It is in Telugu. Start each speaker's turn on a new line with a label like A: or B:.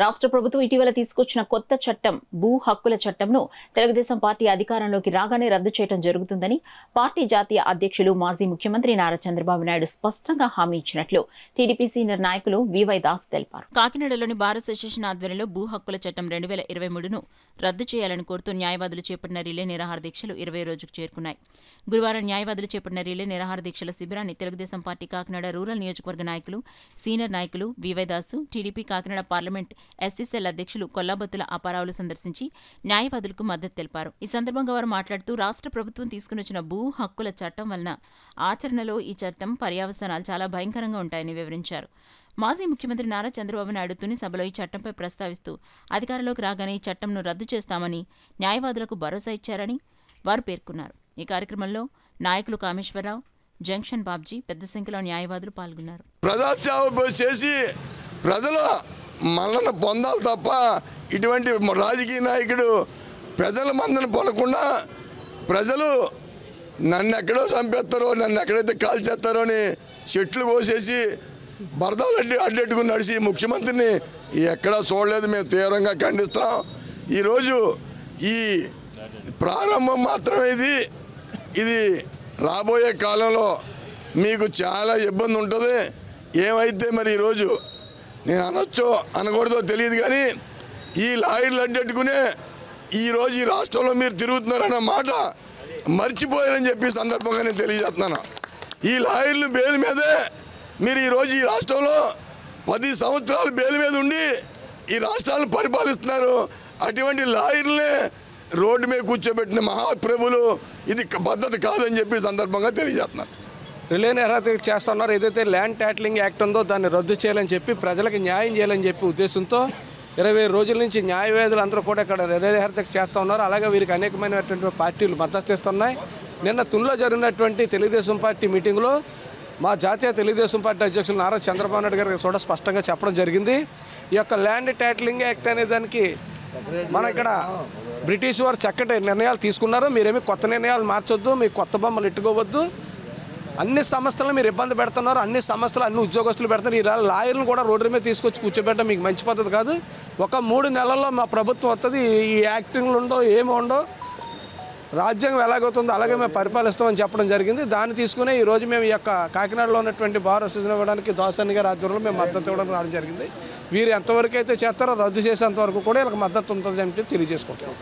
A: రాష్ట్ర ప్రభుత్వం ఇటీవల తీసుకొచ్చిన కొత్త చట్టం భూ హక్కుల చట్టంను తెలుగుదేశం పార్టీ అధికారంలోకి రాగానే రద్దు చేయడం జరుగుతుందని పార్టీ జాతీయ అధ్యక్షులు మాజీ ముఖ్యమంత్రి నారా చంద్రబాబు నాయుడు స్పష్టంగా హామీ ఇచ్చినట్లు టీడీపీ సీనియర్ నాయకులు వివై దాస్ తెలిపారు. కాకినాడలోని బార్ అసోసియేషన్ ఆధ్వర్యంలో భూ హక్కుల చట్టం 2023ను రద్దు చేయాలని కోరుతూ న్యాయవాదులు చేపట్టిన రిలే నిరాహార దీక్షలు 20వ రోజుకు చేరుకున్నాయి. గురువారం న్యాయవాదులు చేపట్టిన రిలే నిరాహార దీక్షల శిబిరాన్ని తెలుగుదేశం పార్టీ కాకినాడ రూరల్ నియోజకవర్గ నాయకులు సీనియర్ నాయకులు VY Dasu, TDP Kakinada parliament SC cell అధ్యక్షులు కొల్లాబొత్తుల అపారావులు సందర్శించి న్యాయవాదులకు మద్దతు తెలిపారు. ఈ సందర్భంగా వారు మాట్లాడుతూ రాష్ట్ర ప్రభుత్వం తీసుకునొచ్చిన భూ హక్కుల చట్టం వలన ఆచరణలో ఈ చట్టం పర్యవసానాలు చాలా భయంకరంగా ఉంటాయని వివరించారు. మాజీ ముఖ్యమంత్రి నారా చంద్రబాబు నాయుడు తుని సభలో ఈ చట్టంపై ప్రస్తావిస్తూ అధికారంలోకి రాగానే ఈ చట్టంను రద్దు చేస్తామని న్యాయవాదులకు భరోసా ఇచ్చారని వారు పేర్కొన్నారు. ఈ కార్యక్రమంలో నాయకులు కామేశ్వరరావు, జంక్షన్ బాబ్జీ, పెద్ద సంఖ్యలో న్యాయవాదులు పాల్గొన్నారు.
B: ప్రజాసేవ చేసి ప్రజల మన్నన పొందాలి తప్ప ఇటువంటి రాజకీయ నాయకుడు ప్రజల మన్నన పొందకుండా ప్రజలు నన్ను ఎక్కడో చంపేస్తారో, నన్ను ఎక్కడైతే కాల్చేస్తారో అని చెట్లు కోసేసి బరదాలు అడ్డెట్టుకుని నడిచి ముఖ్యమంత్రిని ఎక్కడా చూడలేదు. మేము తీవ్రంగా ఖండిస్తాం. ఈరోజు ఈ ప్రారంభం మాత్రమే ఇది రాబోయే కాలంలో మీకు చాలా ఇబ్బంది ఉంటుంది. ఏమైతే మరి ఈరోజు నేను అనొచ్చో అనకూడదో తెలియదు, కానీ ఈ లాయర్లు అడ్డెట్టుకునే ఈరోజు ఈ రాష్ట్రంలో మీరు తిరుగుతున్నారన్న మాట మర్చిపోయారని చెప్పి సందర్భంగా నేను తెలియజేస్తున్నాను. ఈ లాయర్లు బెయిల్ మీదే మీరు ఈరోజు ఈ రాష్ట్రంలో 10 సంవత్సరాలు బెయిల్ మీద ఉండి ఈ రాష్ట్రాలను పరిపాలిస్తున్నారు. అటువంటి లాయర్లనే రోడ్డు మీద కూర్చోబెట్టిన మహాప్రభులు ఇది పద్ధతి కాదని చెప్పి సందర్భంగా తెలియజేస్తున్నారు.
C: రిలే నిరాహార చేస్తున్నారు. ఏదైతే ల్యాండ్ టైటిలింగ్ యాక్ట్ ఉందో దాన్ని రద్దు చేయాలని చెప్పి ప్రజలకు న్యాయం చేయాలని చెప్పి ఉద్దేశంతో 20 రోజుల నుంచి న్యాయవాదులు అందరూ కూడా ఇక్కడ రిలే నిరాహార చేస్తూ ఉన్నారు. అలాగే వీరికి అనేకమైనటువంటి పార్టీలు మద్దతు ఇస్తున్నాయి. నిన్న తునిలో జరిగినటువంటి తెలుగుదేశం పార్టీ మీటింగ్లో మా జాతీయ తెలుగుదేశం పార్టీ అధ్యక్షులు నారా చంద్రబాబు నాయుడు గారికి కూడా స్పష్టంగా చెప్పడం జరిగింది. ఈ యొక్క ల్యాండ్ టైటిలింగ్ యాక్ట్ అనే దానికి మన ఇక్కడ బ్రిటిష్ వారు చక్కటి నిర్ణయాలు తీసుకున్నారు. మీరేమి కొత్త నిర్ణయాలు మార్చొద్దు, మీకు కొత్త బొమ్మలు ఎట్టుకోవద్దు, అన్ని సమస్యలను మీరు ఇబ్బంది పెడుతున్నారు, అన్ని సమస్యలు అన్ని ఉద్యోగస్తులు పెడుతున్నారు. ఈ లాయర్లను కూడా రోడ్డు మీద తీసుకొచ్చి కూర్చోబెట్టడం మీకు మంచి పద్ధతి కాదు. ఒక 3 నెలల్లో మా ప్రభుత్వం వస్తుంది. ఈ యాక్టింగ్లు ఉండో ఏమి ఉండో, రాజ్యాంగం ఎలాగవుతుందో అలాగే మేము పరిపాలిస్తామని చెప్పడం జరిగింది. దాన్ని తీసుకునే ఈరోజు మేము ఈ యొక్క కాకినాడలో ఉన్నటువంటి బార్ అసోసియేషన్ ఇవ్వడానికి దాసన్ గారి ఆధ్వర్యంలో మేము మద్దతు ఇవ్వడం రావడం జరిగింది. వీరు ఎంతవరకు అయితే చేస్తారో రద్దు చేసేంతవరకు కూడా వీళ్ళకి మద్దతు ఉంటుందని తెలియజేసుకుంటాం.